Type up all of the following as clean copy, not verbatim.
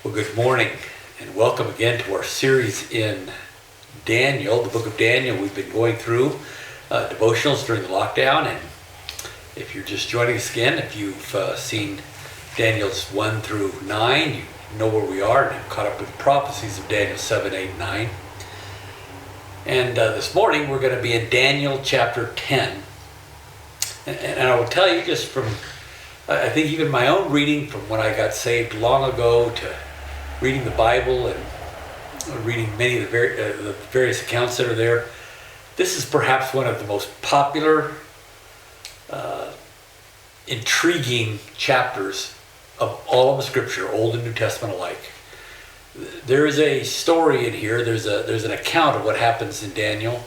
Well, good morning and welcome again to our series in Daniel, the book of Daniel. We've been going through devotionals during the lockdown, and if you're just joining us again, if you've seen Daniel's 1 through 9, you know where we are and have caught up with the prophecies of Daniel 7, 8, 9. And this morning we're going to be in Daniel chapter 10. And I will tell you just from, I think even my own reading from when I got saved long ago to reading the Bible and reading many of the various accounts that are there, this is perhaps one of the most popular, intriguing chapters of all of the Scripture, Old and New Testament alike. There is a story in here, there's an account of what happens in Daniel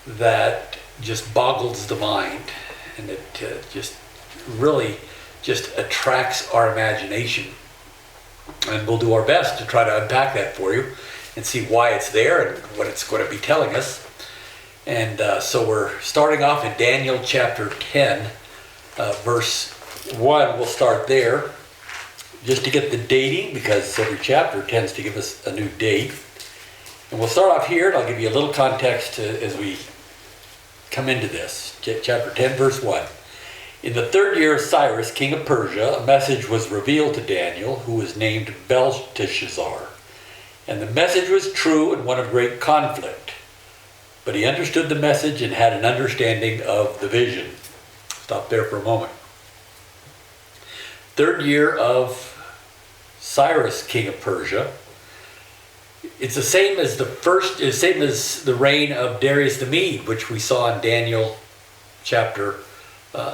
that just boggles the mind, and it just really just attracts our imagination. And we'll do our best to try to unpack that for you and see why it's there and what it's going to be telling us. And so we're starting off in Daniel chapter 10, verse 1. We'll start there just to get the dating, because every chapter tends to give us a new date. And we'll start off here, and I'll give you a little context as we come into this. Chapter 10, verse 1. In the third year of Cyrus, king of Persia, a message was revealed to Daniel, who was named Belteshazzar. And the message was true and one of great conflict. But he understood the message and had an understanding of the vision. Stop there for a moment. Third year of Cyrus, king of Persia. It's the same as the reign of Darius the Mede, which we saw in Daniel chapter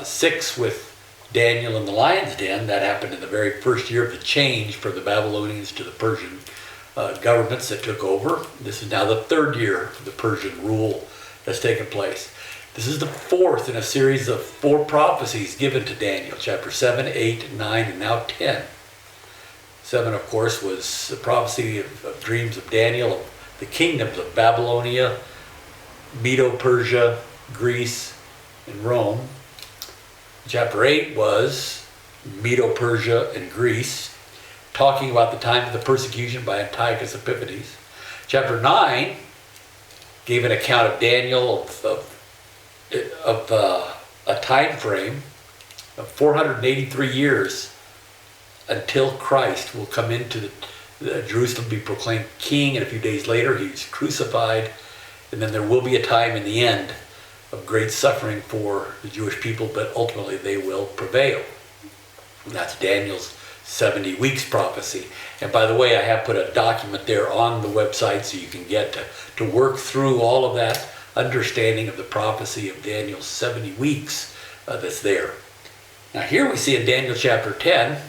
6 with Daniel in the lion's den. That happened in the very first year of the change from the Babylonians to the Persian governments that took over. This is now the third year of the Persian rule that's taken place. This is the fourth in a series of 4 prophecies given to Daniel, chapter 7, 8, 9, and now 10. 7, of course, was the prophecy of dreams of Daniel of the kingdoms of Babylonia, Medo-Persia, Greece, and Rome. Chapter 8 was Medo-Persia and Greece, talking about the time of the persecution by Antiochus Epiphanes. Chapter 9 gave an account of Daniel of a time frame of 483 years until Christ will come into Jerusalem, be proclaimed king, and a few days later he's crucified, and then there will be a time in the end of great suffering for the Jewish people, but ultimately they will prevail. And that's Daniel's 70 weeks prophecy. And by the way, I have put a document there on the website so you can get to work through all of that understanding of the prophecy of Daniel's 70 weeks that's there. Now here we see in Daniel chapter 10,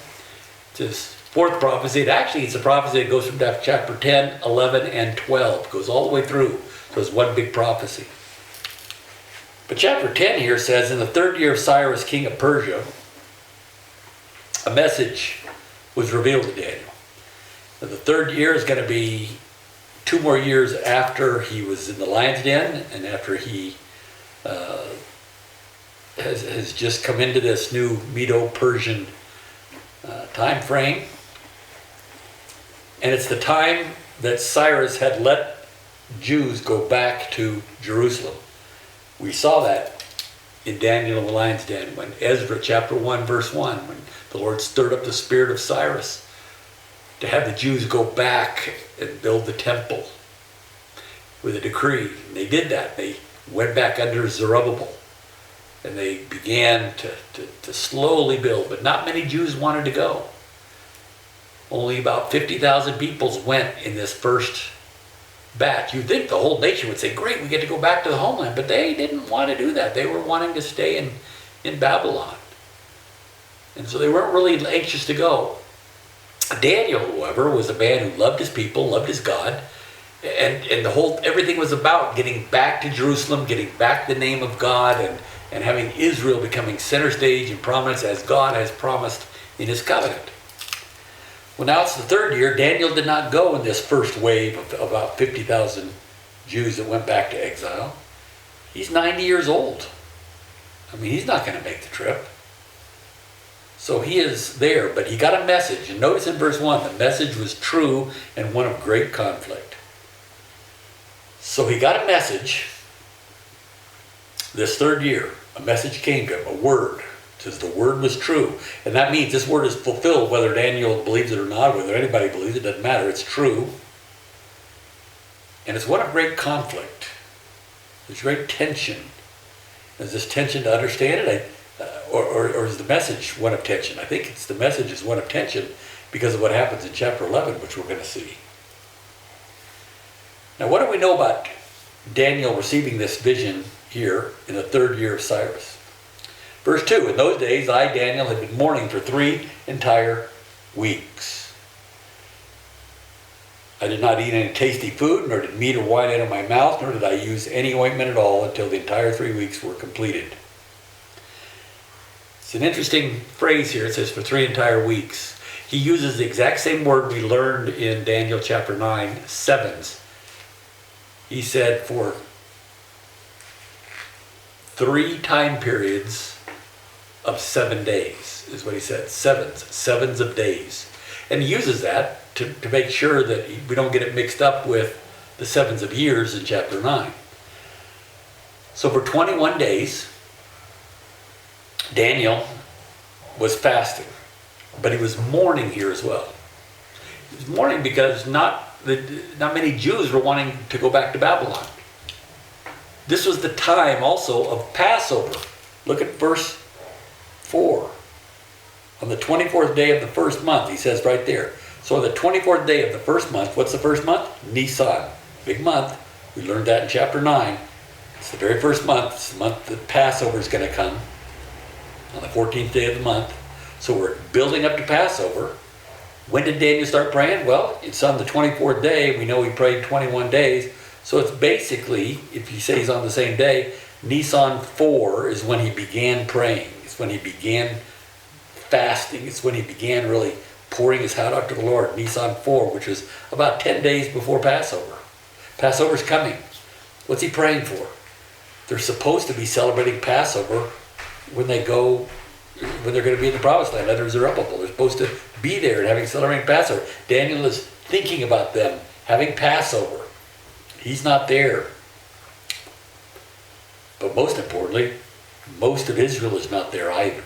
it's his fourth prophecy. It's a prophecy that goes from chapter 10, 11, and 12. It goes all the way through. So it's one big prophecy. But chapter 10 here says, in the third year of Cyrus, king of Persia, a message was revealed to Daniel. Now, the third year is going to be 2 more years after he was in the lion's den and after he has just come into this new Medo-Persian time frame. And it's the time that Cyrus had let Jews go back to Jerusalem. We saw that in Daniel in the lion's den, when Ezra chapter 1 verse 1, when the Lord stirred up the spirit of Cyrus to have the Jews go back and build the temple with a decree. And they did that. They went back under Zerubbabel and they began to slowly build, but not many Jews wanted to go. Only about 50,000 people went in this first batch. You'd think the whole nation would say, great, we get to go back to the homeland, but they didn't want to do that. They were wanting to stay in Babylon. And so they weren't really anxious to go. Daniel, however, was a man who loved his people, loved his God, and everything was about getting back to Jerusalem, getting back the name of God, and having Israel becoming center stage and prominence as God has promised in his covenant. Well, now it's the third year. Daniel did not go in this first wave of about 50,000 Jews that went back to exile. He's 90 years old. I mean, he's not going to make the trip. So he is there, but he got a message. And notice in verse 1, the message was true and one of great conflict. So he got a message this third year. A message came to him, a word. It says the word was true. And that means this word is fulfilled, whether Daniel believes it or not, whether anybody believes it, doesn't matter. It's true. And it's one of great conflict. There's great tension. Is this tension to understand it? Or is the message one of tension? I think it's the message is one of tension because of what happens in chapter 11, which we're going to see. Now, what do we know about Daniel receiving this vision here in the third year of Cyrus? Verse 2, in those days I, Daniel, had been mourning for 3 entire weeks. I did not eat any tasty food, nor did meat or wine enter my mouth, nor did I use any ointment at all until the entire 3 weeks were completed. It's an interesting phrase here. It says for 3 entire weeks. He uses the exact same word we learned in Daniel chapter 9, sevens. He said for 3 time periods of 7 days, is what he said. Sevens of days. And he uses that to make sure that we don't get it mixed up with the sevens of years in chapter 9. So for 21 days, Daniel was fasting, but he was mourning here as well. He was mourning because not many Jews were wanting to go back to Babylon. This was the time also of Passover. Look at verse 4. On the 24th day of the first month, he says right there. So on the 24th day of the first month, what's the first month? Nisan. Big month. We learned that in chapter 9. It's the very first month. It's the month that Passover is going to come. On the 14th day of the month. So we're building up to Passover. When did Daniel start praying? Well, it's on the 24th day. We know he prayed 21 days. So it's basically, if you say he's on the same day, Nisan 4 is when he began praying. It's when he began fasting. It's when he began really pouring his heart out to the Lord. Nisan 4, which was about 10 days before Passover. Passover's coming. What's he praying for? They're supposed to be celebrating Passover when they're going to be in the promised land under Zerubbabel. They're supposed to be there and having celebrating Passover. Daniel is thinking about them having Passover. He's not there. But most importantly, most of Israel is not there either.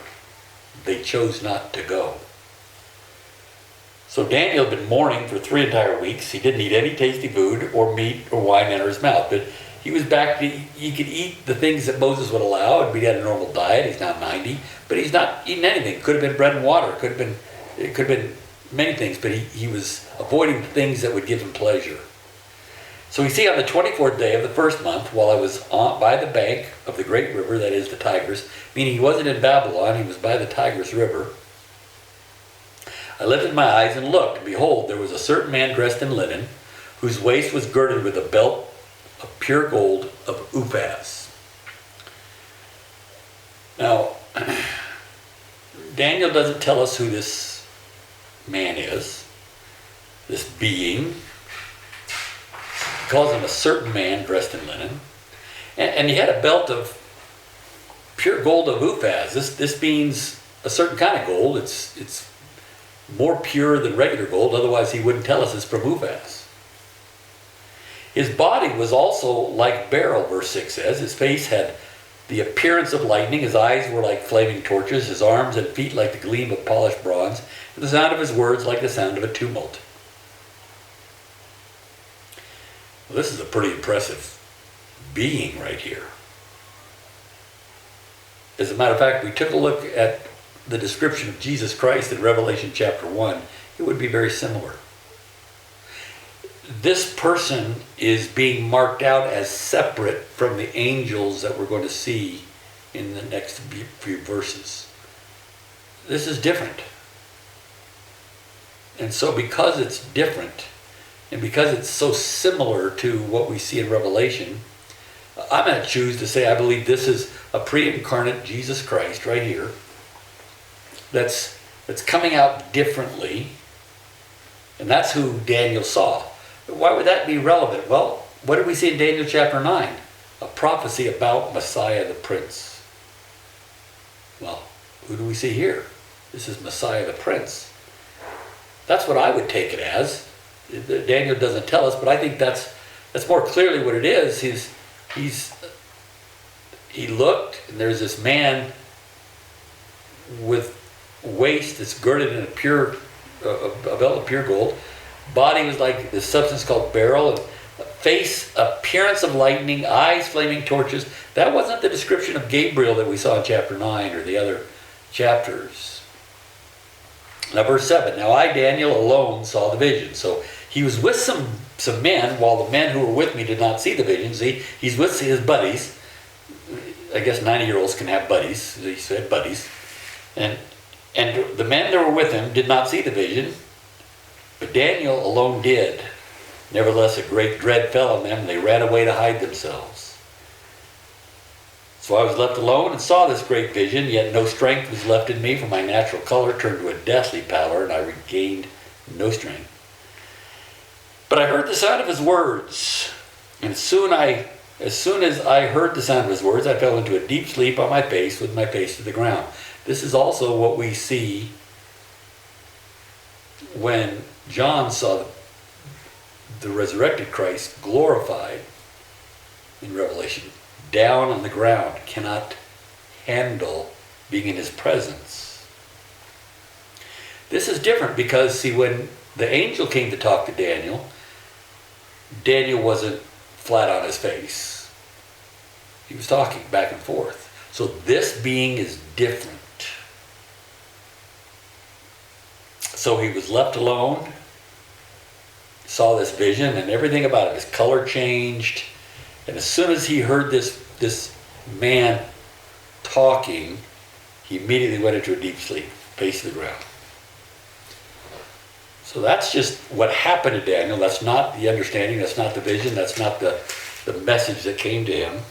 They chose not to go. So Daniel had been mourning for 3 entire weeks. He didn't eat any tasty food or meat or wine enter his mouth. But he was back to, he could eat the things that Moses would allow, and he had a normal diet. He's now 90, but he's not eating anything. Could have been bread and water. It could have been many things, but he was avoiding things that would give him pleasure. So we see on the 24th day of the first month, while I was by the bank of the great river, that is the Tigris, meaning he wasn't in Babylon, he was by the Tigris River, I lifted my eyes and looked, and behold, there was a certain man dressed in linen, whose waist was girded with a belt of pure gold of Uphaz. Now, Daniel doesn't tell us who this man is, this being. He calls him a certain man dressed in linen. And he had a belt of pure gold of Uphaz. This means a certain kind of gold. It's more pure than regular gold, otherwise he wouldn't tell us it's from Uphaz. His body was also like beryl, verse 6 says. His face had the appearance of lightning. His eyes were like flaming torches. His arms and feet like the gleam of polished bronze. And the sound of his words like the sound of a tumult. Well, this is a pretty impressive being right here. As a matter of fact, we took a look at the description of Jesus Christ in Revelation chapter 1. It would be very similar. This person is being marked out as separate from the angels that we're going to see in the next few verses. This is different. And so because it's different, and because it's so similar to what we see in Revelation, I'm going to choose to say I believe this is a pre-incarnate Jesus Christ right here that's coming out differently, and that's who Daniel saw. But why would that be relevant? Well, what did we see in Daniel chapter 9? A prophecy about Messiah the Prince. Well, who do we see here? This is Messiah the Prince. That's what I would take it as. Daniel doesn't tell us, but I think that's more clearly what it is. He looked, and there's this man with waist that's girded in a belt of pure gold. Body was like this substance called beryl, and face appearance of lightning, eyes flaming torches. That wasn't the description of Gabriel that we saw in chapter 9 or the other chapters. Now verse 7, now I, Daniel, alone saw the vision. So he was with some men, while the men who were with me did not see the vision. See, he's with his buddies. I guess 90-year-olds can have buddies. He said buddies. And the men that were with him did not see the vision, but Daniel alone did. Nevertheless, a great dread fell on them, and they ran away to hide themselves. So I was left alone and saw this great vision, yet no strength was left in me, for my natural color turned to a deathly pallor, and I regained no strength. But I heard the sound of his words, and as soon as I heard the sound of his words, I fell into a deep sleep on my face, with my face to the ground. This is also what we see when John saw the resurrected Christ glorified in Revelation. Down on the ground, cannot handle being in his presence. This is different because, see, when the angel came to talk to Daniel, Daniel wasn't flat on his face. He was talking back and forth. So this being is different. So he was left alone, saw this vision, and everything about it. His color changed. And as soon as he heard this man talking, he immediately went into a deep sleep, face to the ground. So that's just what happened to Daniel. That's not the understanding. That's not the vision. That's not the message that came to him.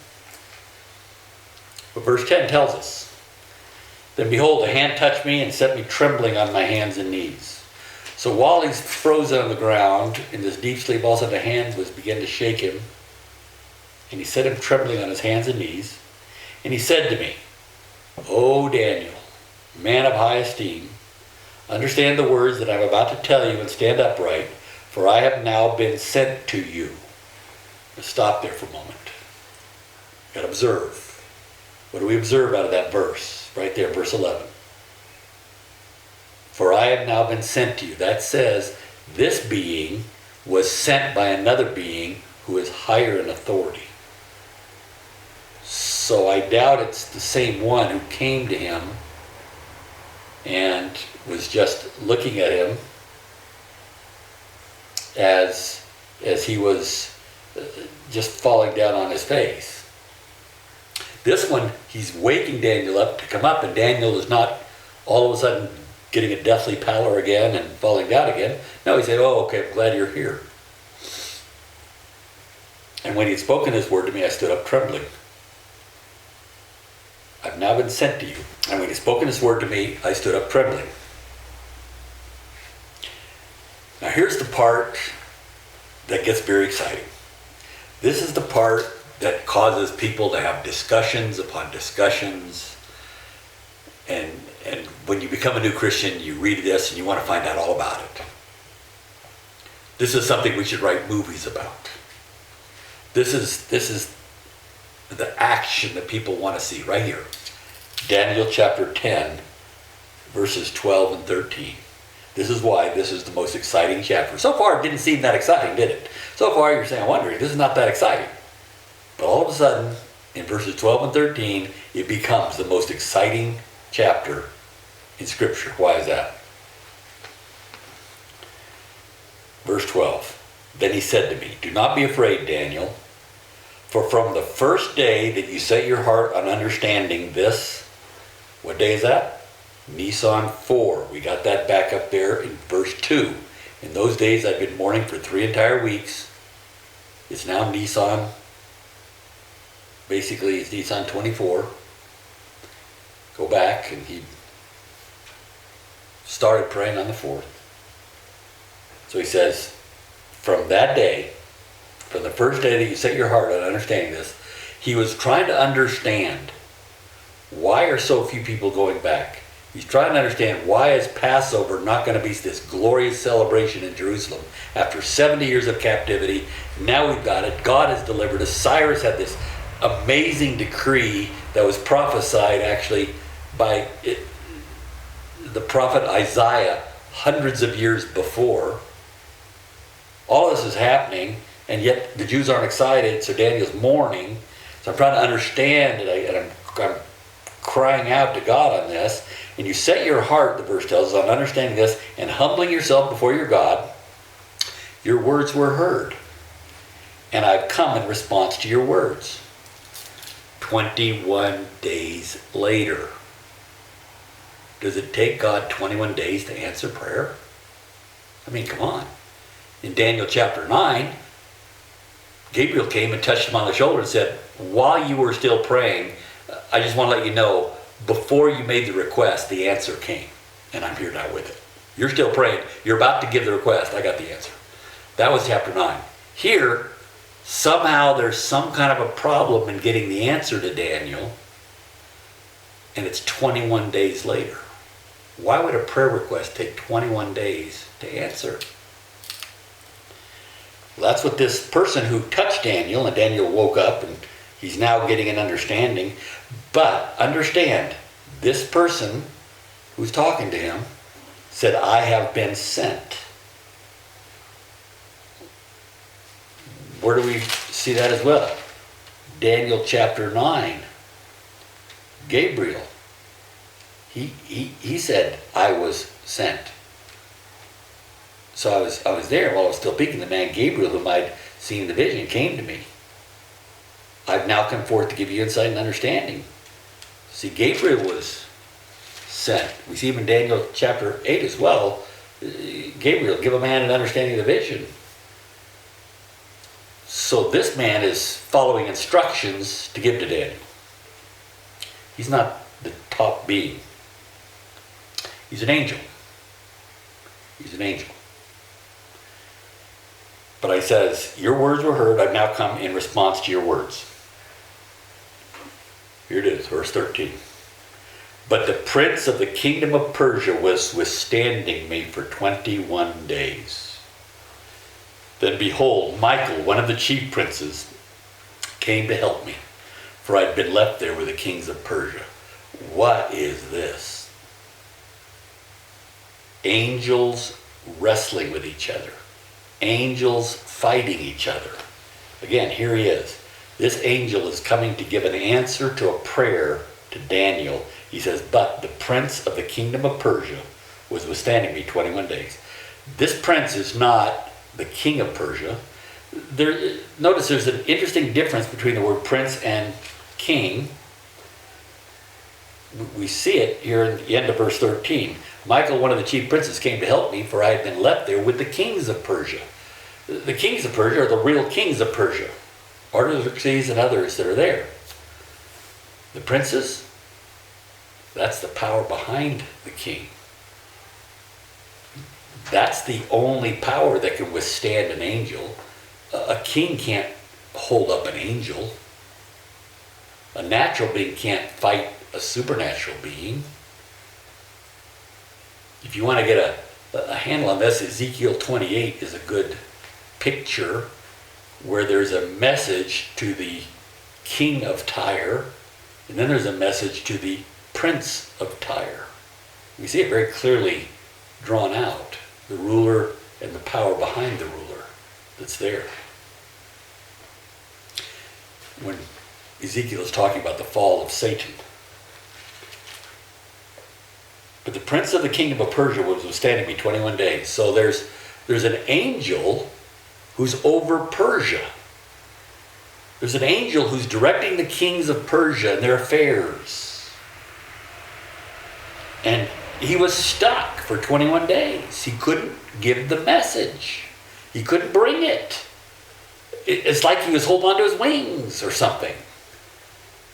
But verse 10 tells us, then behold, a hand touched me and set me trembling on my hands and knees. So while he's frozen on the ground in this deep sleep, all of a sudden a hand began to shake him. And he set him trembling on his hands and knees. And he said to me, O Daniel, man of high esteem, understand the words that I'm about to tell you and stand upright, for I have now been sent to you. Let's stop there for a moment. You've got to observe. What do we observe out of that verse? Right there, verse 11. For I have now been sent to you. That says this being was sent by another being who is higher in authority. So I doubt it's the same one who came to him and was just looking at him as he was just falling down on his face. This one, he's waking Daniel up to come up, and Daniel is not all of a sudden getting a deathly pallor again and falling down again. No, he said, oh, okay, I'm glad you're here. And when he had spoken his word to me, I stood up trembling. I've now been sent to you. And when he had spoken his word to me, I stood up trembling. Now here's the part that gets very exciting. This is the part that causes people to have discussions upon discussions. And when you become a new Christian, you read this and you want to find out all about it. This is something we should write movies about. This is the action that people want to see right here. Daniel chapter 10, verses 12 and 13. This is why this is the most exciting chapter. So far, it didn't seem that exciting, did it? So far, you're saying, I'm wondering, this is not that exciting. But all of a sudden, in verses 12 and 13, it becomes the most exciting chapter in Scripture. Why is that? Verse 12. Then he said to me, do not be afraid, Daniel, for from the first day that you set your heart on understanding this, what day is that? Nisan 4. We got that back up there in verse 2. In those days I've been mourning for 3 entire weeks. It's now Nisan. Basically, it's Nisan 24. Go back, and he started praying on the 4th. So he says, from that day, from the first day that you set your heart on understanding this, he was trying to understand, why are so few people going back? He's trying to understand, why is Passover not going to be this glorious celebration in Jerusalem? After 70 years of captivity, now we've got it. God has delivered us. Cyrus had this amazing decree that was prophesied actually by the prophet Isaiah hundreds of years before. All this is happening, and yet the Jews aren't excited, so Daniel's mourning. So I'm trying to understand, and I'm crying out to God on this. And you set your heart, the verse tells us, on understanding this and humbling yourself before your God. Your words were heard, and I've come in response to your words. 21 days later. Does it take God 21 days to answer prayer? I mean, come on. In Daniel chapter 9, Gabriel came and touched him on the shoulder and said, while you were still praying, I just want to let you know, before you made the request, the answer came. And I'm here now with it. You're still praying. You're about to give the request. I got the answer. That was chapter 9. Here, somehow there's some kind of a problem in getting the answer to Daniel. And it's 21 days later. Why would a prayer request take 21 days to answer? Well, that's what this person who touched Daniel, and Daniel woke up and he's now getting an understanding. But understand, this person who's talking to him said, I have been sent. Where do we see that as well? Daniel chapter 9. Gabriel. He said, I was sent. So I was there while I was still speaking. The man Gabriel, whom I'd seen the vision, came to me. I've now come forth to give you insight and understanding. See, Gabriel was sent. We see him in Daniel chapter 8 as well. Gabriel, give a man an understanding of the vision. So this man is following instructions to give to Daniel. He's not the top being. He's an angel. He's an angel. But he says, your words were heard. I've now come in response to your words. Here it is, verse 13. But the prince of the kingdom of Persia was withstanding me for 21 days. Then behold, Michael, one of the chief princes, came to help me, for I had been left there with the kings of Persia. What is this? Angels wrestling with each other. Angels fighting each other. Again, here he is. This angel is coming to give an answer to a prayer to Daniel. He says, but the prince of the kingdom of Persia was withstanding me 21 days. This prince is not the king of Persia. Notice there's an interesting difference between the word prince and king. We see it here in the end of verse 13. Michael, one of the chief princes, came to help me, for I had been left there with the kings of Persia. The kings of Persia are the real kings of Persia. Artaxerxes and others that are there. The princes, that's the power behind the king. That's the only power that can withstand an angel. A king can't hold up an angel. A natural being can't fight a supernatural being. If you want to get a handle on this, Ezekiel 28 is a good picture where there's a message to the king of Tyre, and then there's a message to the prince of Tyre. We see it very clearly drawn out, the ruler and the power behind the ruler that's there. When Ezekiel is talking about the fall of Satan. But the prince of the kingdom of Persia was withstanding me 21 days. So there's an angel who's over Persia. There's an angel who's directing the kings of Persia and their affairs. And he was stuck for 21 days. He couldn't give the message. He couldn't bring it. It's like he was holding on to his wings or something.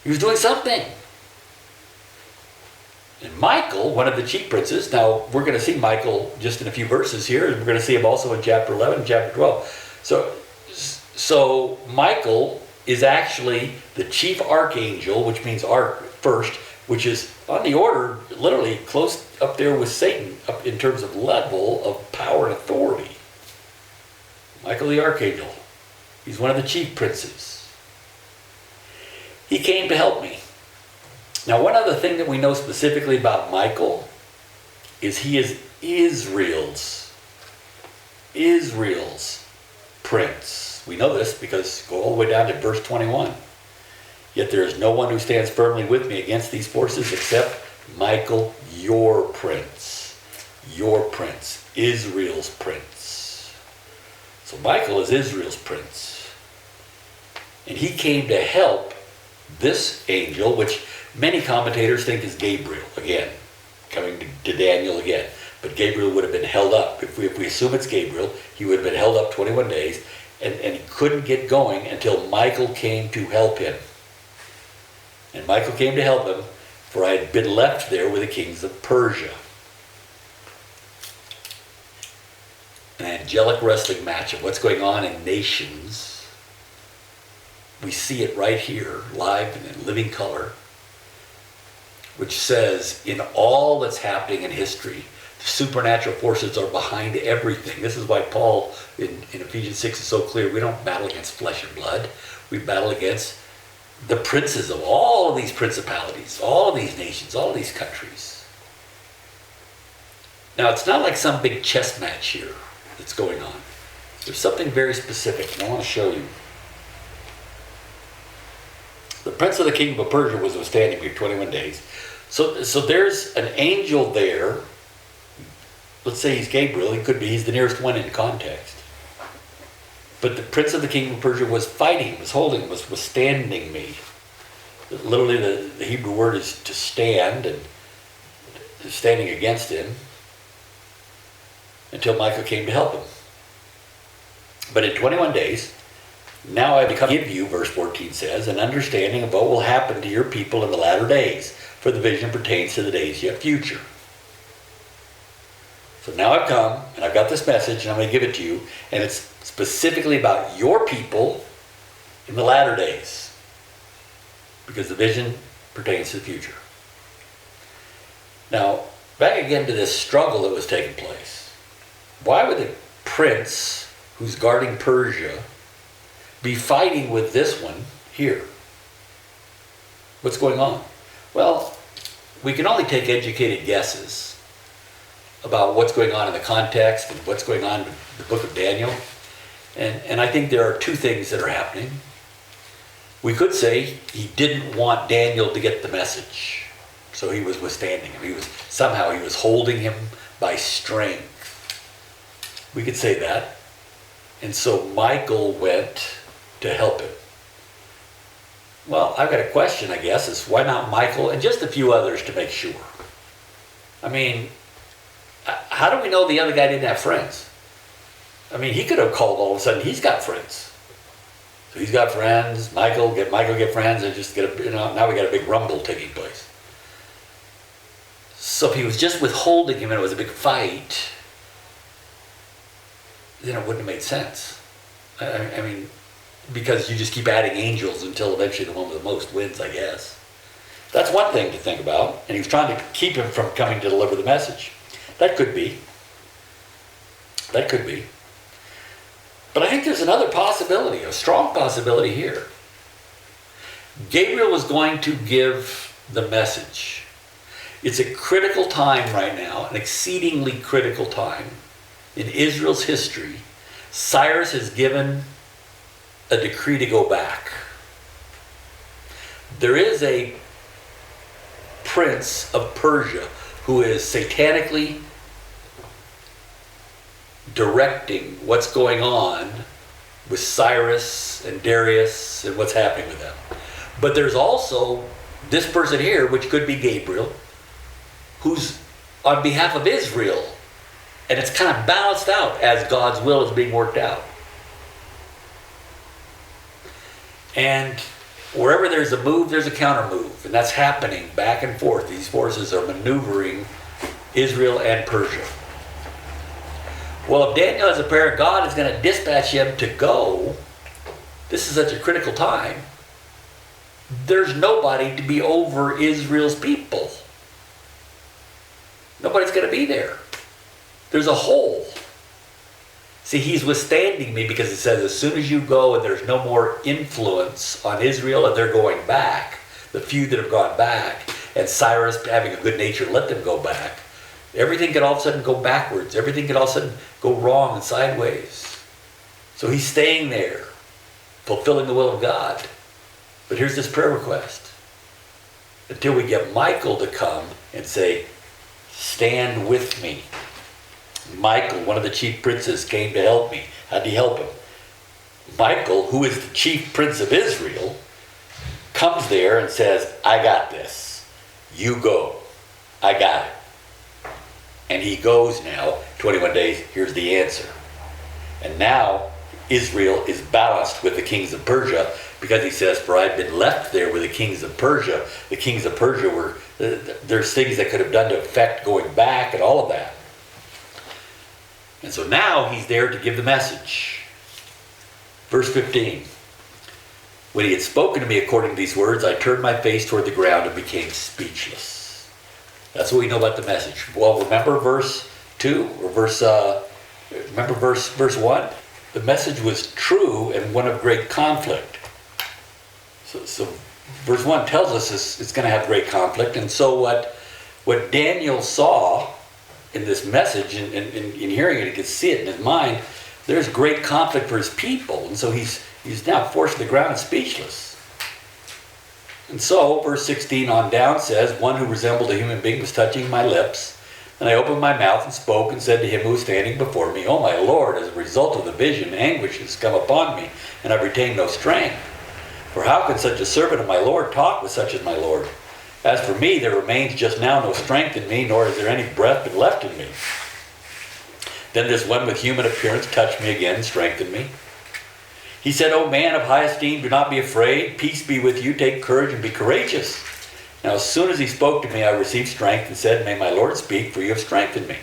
He was doing something. And Michael, one of the chief princes, now we're going to see Michael just in a few verses here, and we're going to see him also in chapter 11 and chapter 12. So Michael is actually the chief archangel, which means arch first, which is on the order, literally close up there with Satan, up in terms of level of power and authority. Michael the Archangel, he's one of the chief princes. He came to help me. Now, one other thing that we know specifically about Michael is he is Israel's prince. We know this because go all the way down to verse 21. Yet there is no one who stands firmly with me against these forces except Michael, your prince, Israel's prince. So Michael is Israel's prince. And he came to help this angel, which many commentators think is Gabriel, again, coming to Daniel again. But Gabriel would have been held up. If we assume it's Gabriel, he would have been held up 21 days, and he couldn't get going until Michael came to help him. And Michael came to help him, for I had been left there with the kings of Persia. An angelic wrestling match of what's going on in nations. We see it right here, live and in living color, which says in all that's happening in history, the supernatural forces are behind everything. This is why Paul in Ephesians 6 is so clear. We don't battle against flesh and blood. We battle against the princes of all of these principalities, all of these nations, all of these countries. Now, it's not like some big chess match here that's going on. There's something very specific, and I want to show you. The prince of the kingdom of Persia was withstanding me 21 days. So there's an angel there. Let's say he's Gabriel. He could be. He's the nearest one in context. But the prince of the kingdom of Persia was fighting, was holding, was withstanding me. Literally, the Hebrew word is to stand, and standing against him until Michael came to help him. But in 21 days, now I become give you, verse 14 says, an understanding of what will happen to your people in the latter days, for the vision pertains to the days yet future. So now I've come, and I've got this message, and I'm going to give it to you, and it's specifically about your people in the latter days, because the vision pertains to the future. Now, back again to this struggle that was taking place. Why would the prince who's guarding Persia be fighting with this one here? What's going on? Well, we can only take educated guesses about what's going on in the context and what's going on in the book of Daniel. And I think there are two things that are happening. We could say he didn't want Daniel to get the message, so he was withstanding him. He was holding him by strength. We could say that. And so Michael went to help him. Well, I've got a question, I guess, is why not Michael and just a few others to make sure? I mean, how do we know the other guy didn't have friends? I mean, he could have called all of a sudden, he's got friends. So he's got friends, Michael get friends, and just get now we got a big rumble taking place. So if he was just withholding him and it was a big fight, then it wouldn't have made sense. I mean, because you just keep adding angels until eventually the one with the most wins, I guess. That's one thing to think about. And he was trying to keep him from coming to deliver the message. That could be. That could be. But I think there's another possibility, a strong possibility here. Gabriel was going to give the message. It's a critical time right now, an exceedingly critical time in Israel's history. Cyrus has given a decree to go back. There is a prince of Persia who is satanically directing what's going on with Cyrus and Darius and what's happening with them. But there's also this person here, which could be Gabriel, who's on behalf of Israel. And it's kind of balanced out as God's will is being worked out. And wherever there's a move, there's a counter move. And that's happening back and forth. These forces are maneuvering Israel and Persia. Well, if Daniel as a prayer, God is going to dispatch him to go. This is such a critical time. there's nobody to be over Israel's people. Nobody's going to be there. There's a hole. See, he's withstanding me because he says as soon as you go and there's no more influence on Israel and they're going back, the few that have gone back, and Cyrus having a good nature let them go back, everything could all of a sudden go backwards. Everything could all of a sudden go wrong and sideways. So he's staying there, fulfilling the will of God. But here's this prayer request. Until we get Michael to come and say, stand with me. Michael, one of the chief princes, came to help me. How'd he help him? Michael, who is the chief prince of Israel, comes there and says, I got this. You go. I got it. And he goes now, 21 days, here's the answer. And now Israel is balanced with the kings of Persia because he says, for I've been left there with the kings of Persia. The kings of Persia were, there's things that could have done to affect going back and all of that. And so now he's there to give the message. Verse 15. When he had spoken to me according to these words, I turned my face toward the ground and became speechless. That's what we know about the message. Well, remember verse 2 or verse 1? The message was true and one of great conflict. So verse 1 tells us it's going to have great conflict. And so what Daniel saw in this message, and in hearing it, he could see it in his mind, there's great conflict for his people. And so he's now forced to the ground and speechless. And so, verse 16 on down says, one who resembled a human being was touching my lips. And I opened my mouth and spoke and said to him who was standing before me, oh my Lord, as a result of the vision, anguish has come upon me, and I've retained no strength. For how can such a servant of my Lord talk with such as my Lord? As for me, there remains just now no strength in me, nor is there any breath but left in me. Then this one with human appearance touched me again and strengthened me. He said, O man of high esteem, do not be afraid. Peace be with you. Take courage and be courageous. Now as soon as he spoke to me, I received strength and said, may my Lord speak, for you have strengthened me.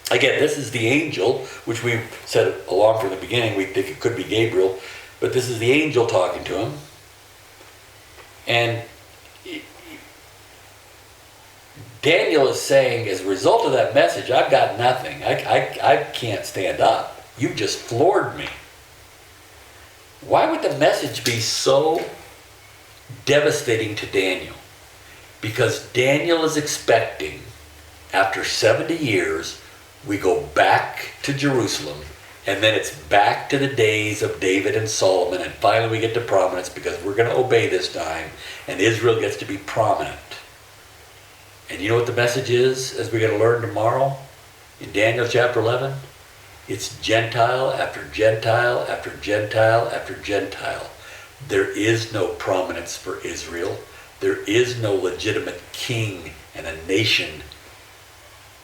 Again, this is the angel, which we said along from the beginning. We think it could be Gabriel, but this is the angel talking to him. And Daniel is saying, as a result of that message, I've got nothing. I can't stand up. You've just floored me. Why would the message be so devastating to Daniel? Because Daniel is expecting, after 70 years, we go back to Jerusalem, and then it's back to the days of David and Solomon, and finally we get to prominence because we're going to obey this time, and Israel gets to be prominent. And you know what the message is, as we're going to learn tomorrow in Daniel chapter 11? It's Gentile after Gentile after Gentile after Gentile. There is no prominence for Israel. There is no legitimate king and a nation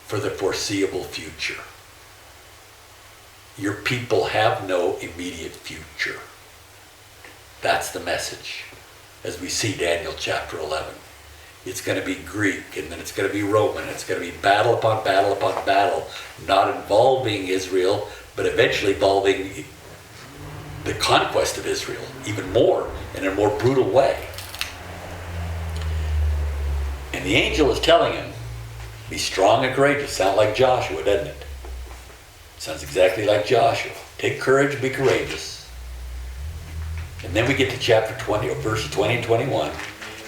for the foreseeable future. Your people have no immediate future. That's the message as we see Daniel chapter 11. It's going to be Greek, and then it's going to be Roman. It's going to be battle upon battle upon battle, not involving Israel, but eventually involving the conquest of Israel, even more, in a more brutal way. And the angel is telling him, be strong and courageous. Sounds like Joshua, doesn't it? Sounds exactly like Joshua. Take courage and be courageous. And then we get to chapter 20, or verses 20 and 21.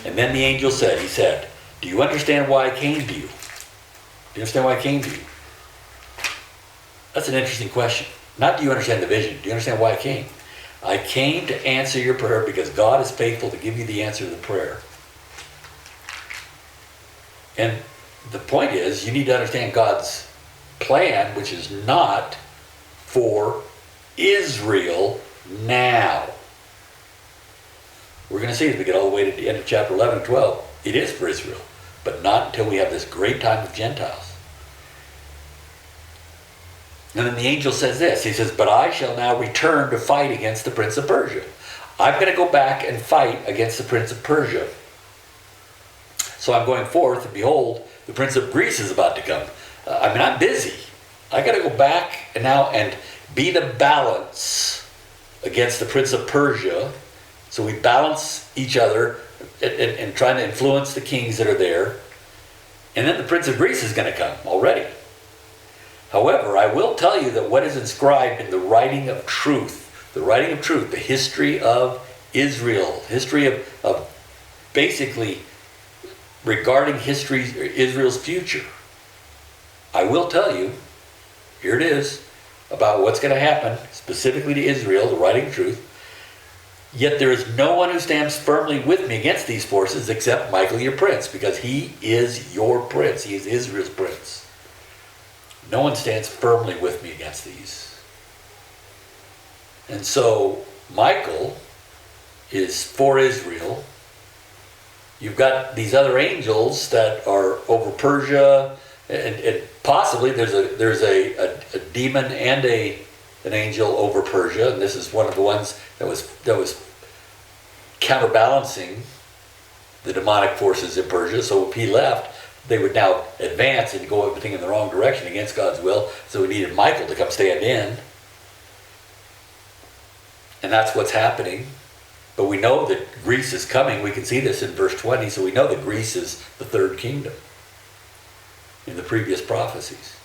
And then the angel said, he said, do you understand why I came to you? Do you understand why I came to you? That's an interesting question. Not do you understand the vision, do you understand why I came? I came to answer your prayer because God is faithful to give you the answer to the prayer. And the point is, you need to understand God's plan, which is not for Israel now. We're going to see as we get all the way to the end of chapter 11 and 12, it is for Israel, but not until we have this great time of Gentiles. And then the angel says this, he says, but I shall now return to fight against the prince of Persia. I'm going to go back and fight against the prince of Persia. So I'm going forth, and behold, the prince of Greece is about to come. I'm busy. I got to go back and now and be the balance against the prince of Persia So we balance each other and trying to influence the kings that are there. And then the Prince of Greece is going to come already. However, I will tell you that what is inscribed in the writing of truth, the history of Israel, history of basically regarding Israel's future, I will tell you, here it is, about what's going to happen specifically to Israel, the writing of truth. Yet there is no one who stands firmly with me against these forces except Michael your prince, because he is your prince. He is Israel's prince. No one stands firmly with me against these. And so Michael is for Israel. You've got these other angels that are over Persia, and possibly there's a demon and an angel over Persia, and this is one of the ones that was counterbalancing the demonic forces in Persia. So if he left, they would now advance and go everything in the wrong direction against God's will. So we needed Michael to come stand in. And that's what's happening. But we know that Greece is coming. We can see this in verse 20. So we know that Greece is the third kingdom in the previous prophecies.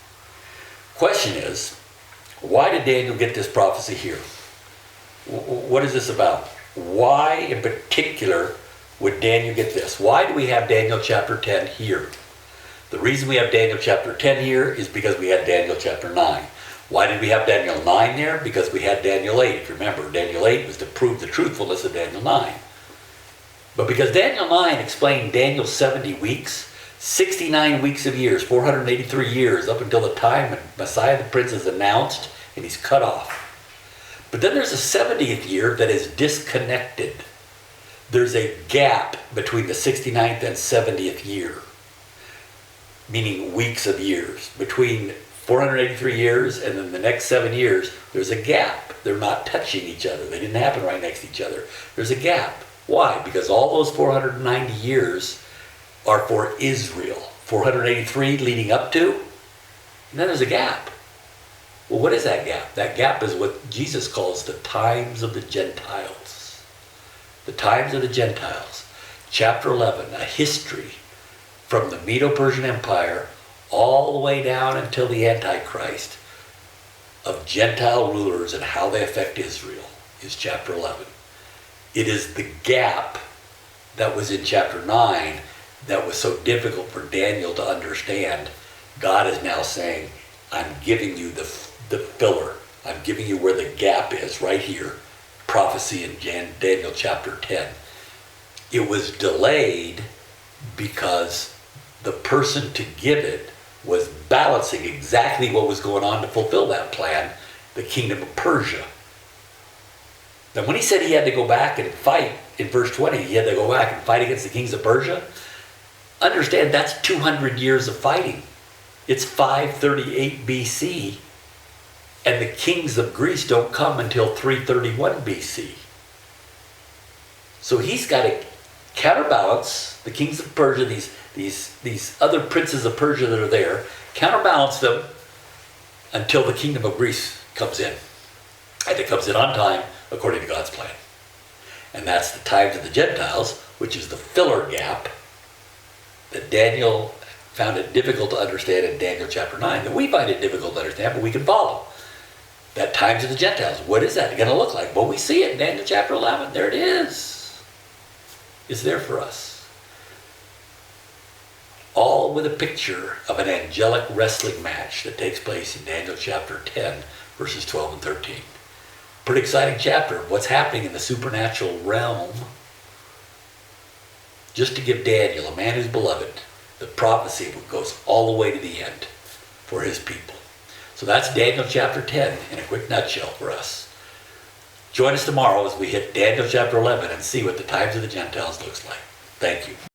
Question is, why did Daniel get this prophecy here? What is this about? Why in particular would Daniel get this? Why do we have Daniel chapter 10 here? The reason we have Daniel chapter 10 here is because we had Daniel chapter 9. Why did we have Daniel 9 there? Because we had Daniel 8. If you remember, Daniel 8 was to prove the truthfulness of Daniel 9. But because Daniel 9 explained Daniel's 70 weeks, 69 weeks of years, 483 years, up until the time when Messiah the Prince is announced and he's cut off. But then there's a 70th year that is disconnected. There's a gap between the 69th and 70th year, meaning weeks of years. Between 483 years and then the next 7 years, there's a gap. They're not touching each other. They didn't happen right next to each other. There's a gap. Why? Because all those 490 years are for Israel. 483 leading up to, and then there's a gap. Well, what is that gap? That gap is what Jesus calls the times of the Gentiles. The times of the Gentiles. Chapter 11, a history from the Medo-Persian Empire all the way down until the Antichrist of Gentile rulers and how they affect Israel is chapter 11. It is the gap that was in chapter 9 that was so difficult for Daniel to understand. God is now saying, I'm giving you the filler. I'm giving you where the gap is right here. Prophecy in Daniel chapter 10. It was delayed because the person to give it was balancing exactly what was going on to fulfill that plan, the kingdom of Persia. Now when he said he had to go back and fight, in verse 20, he had to go back and fight against the kings of Persia, understand that's 200 years of fighting. It's 538 BC, and the kings of Greece don't come until 331 BC. So he's got to counterbalance the kings of Persia, these other princes of Persia that are there, counterbalance them until the kingdom of Greece comes in. And it comes in on time according to God's plan. And that's the times of the Gentiles, which is the filler gap that Daniel found it difficult to understand in Daniel chapter 9, that we find it difficult to understand, but we can follow. That times of the Gentiles, what is that going to look like? Well, we see it in Daniel chapter 11. There it is. It's there for us. All with a picture of an angelic wrestling match that takes place in Daniel chapter 10, verses 12 and 13. Pretty exciting chapter of what's happening in the supernatural realm. Just to give Daniel, a man who's beloved, the prophecy goes all the way to the end for his people. So that's Daniel chapter 10 in a quick nutshell for us. Join us tomorrow as we hit Daniel chapter 11 and see what the times of the Gentiles looks like. Thank you.